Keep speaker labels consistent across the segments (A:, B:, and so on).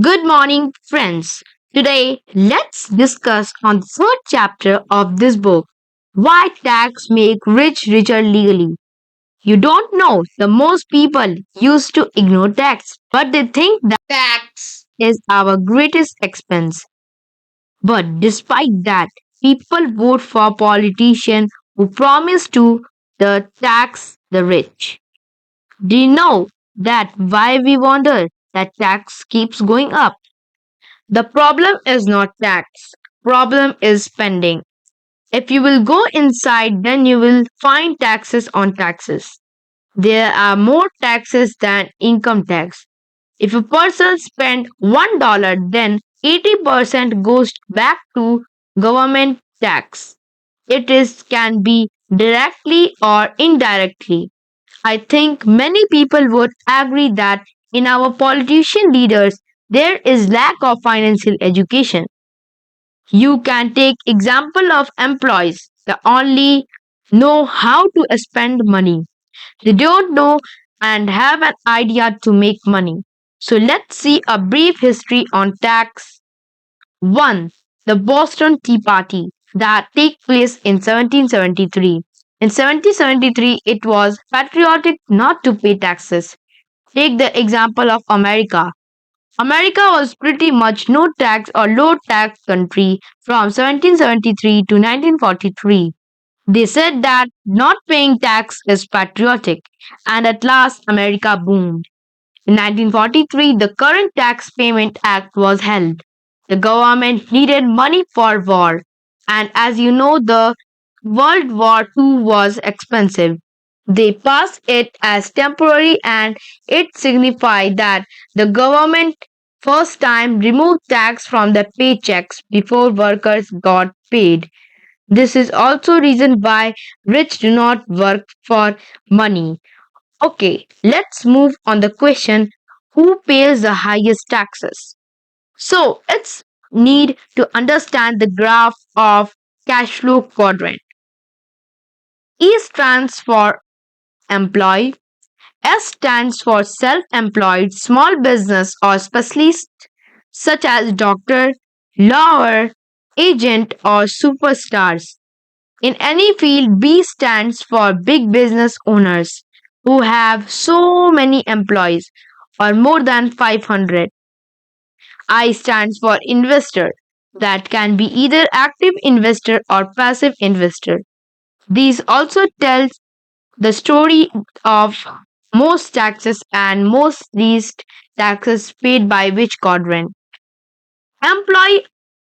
A: Good morning, friends. Today, let's discuss on the third chapter of this book, Why Tax Make Rich Richer Legally. You don't know, the most people used to ignore tax, but they think that tax is our greatest expense. But despite that, people vote for politicians who promise to the tax the rich. Do you know that why we wonder that tax keeps going up? The problem is not tax. Problem is spending. If you will go inside, then you will find taxes on taxes. There are more taxes than income tax. If a person spends $1, then 80% goes back to government tax. It is can be directly or indirectly. I think many people would agree that in our politician leaders there is lack of financial education. You can take example of employees that only know how to spend money. They don't know and have an idea to make money. So let's see a brief history on tax. 1. The Boston Tea Party that took place in 1773. In 1773, it was patriotic not to pay taxes. Take the example of America. America was pretty much no tax or low tax country from 1773 to 1943. They said that not paying tax is patriotic, and at last America boomed. In 1943, the current Tax Payment Act was held. The government needed money for war, and as you know, the World War II was expensive. They passed it as temporary and it signified that the government first time removed tax from the paychecks before workers got paid. This is also reason why rich do not work for money. Okay, let's move on the question who pays the highest taxes? So, it's need to understand the graph of cash flow quadrant. E stands for employee, S stands for self-employed, small business or specialist such as doctor, lawyer, agent or superstars. In any field, B stands for big business owners who have so many employees or more than 500. I stands for investor that can be either active investor or passive investor. These also tells the story of most taxes and most least taxes paid by which quadrant. Employee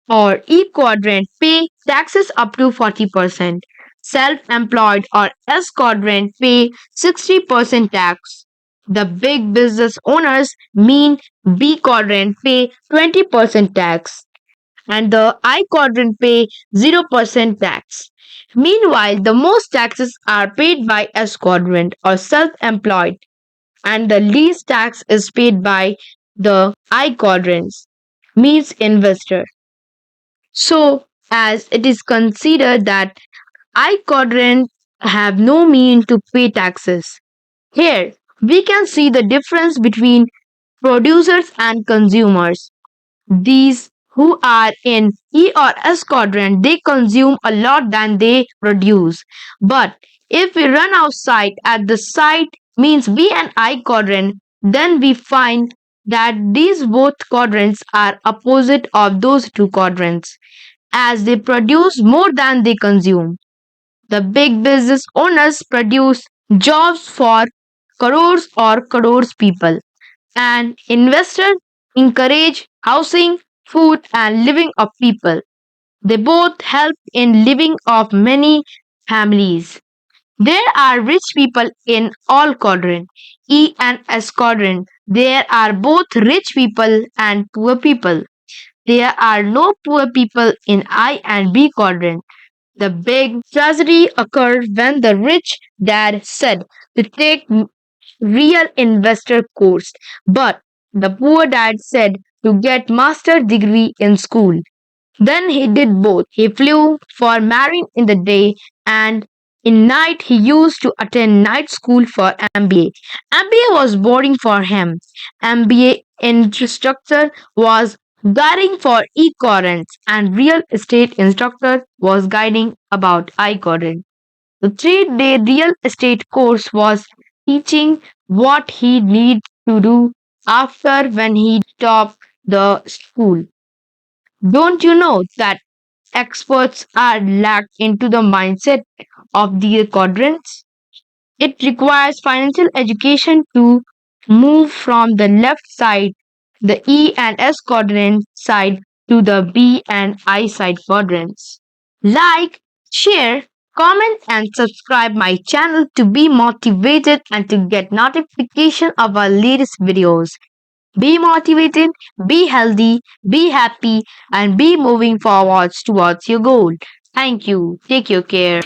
A: or E quadrant pay taxes up to 40%. Self-employed or S quadrant pay 60% tax. The big business owners mean B quadrant pay 20% tax and the I quadrant pay 0% tax. Meanwhile, the most taxes are paid by S quadrant or self-employed and the least tax is paid by the I quadrants means investor. So, as it is considered that I quadrant have no mean to pay taxes. Here, we can see the difference between producers and consumers. These who are in E or S quadrant, they consume a lot than they produce. But if we run outside at the site means B and I quadrant, then we find that these both quadrants are opposite of those two quadrants as they produce more than they consume. The big business owners produce jobs for crores or crores people and investors encourage housing, food and living of people. They both help in living of many families. There are rich people in all quadrant, E and S quadrant. There are both rich people and poor people. There are no poor people in I and B quadrant. The big tragedy occurred when the rich dad said to take real investor course, but the poor dad said to get master degree in school. Then he did both. He flew for marine in the day and In night, he used to attend night school for MBA. MBA was boring for him. MBA instructor was guiding for e-currents and real estate instructor was guiding about I-current. The 3-day real estate course was teaching what he needed to do after when he stopped the school. Don't you know that experts are lacked into the mindset of the quadrants? It requires financial education to move from the left side, the E and S quadrant side, to the B and I side quadrants. Like, share, comment, and subscribe my channel to be motivated and to get notification of our latest videos. Be motivated, be healthy, be happy, and be moving forwards towards your goal. Thank you. Take your care.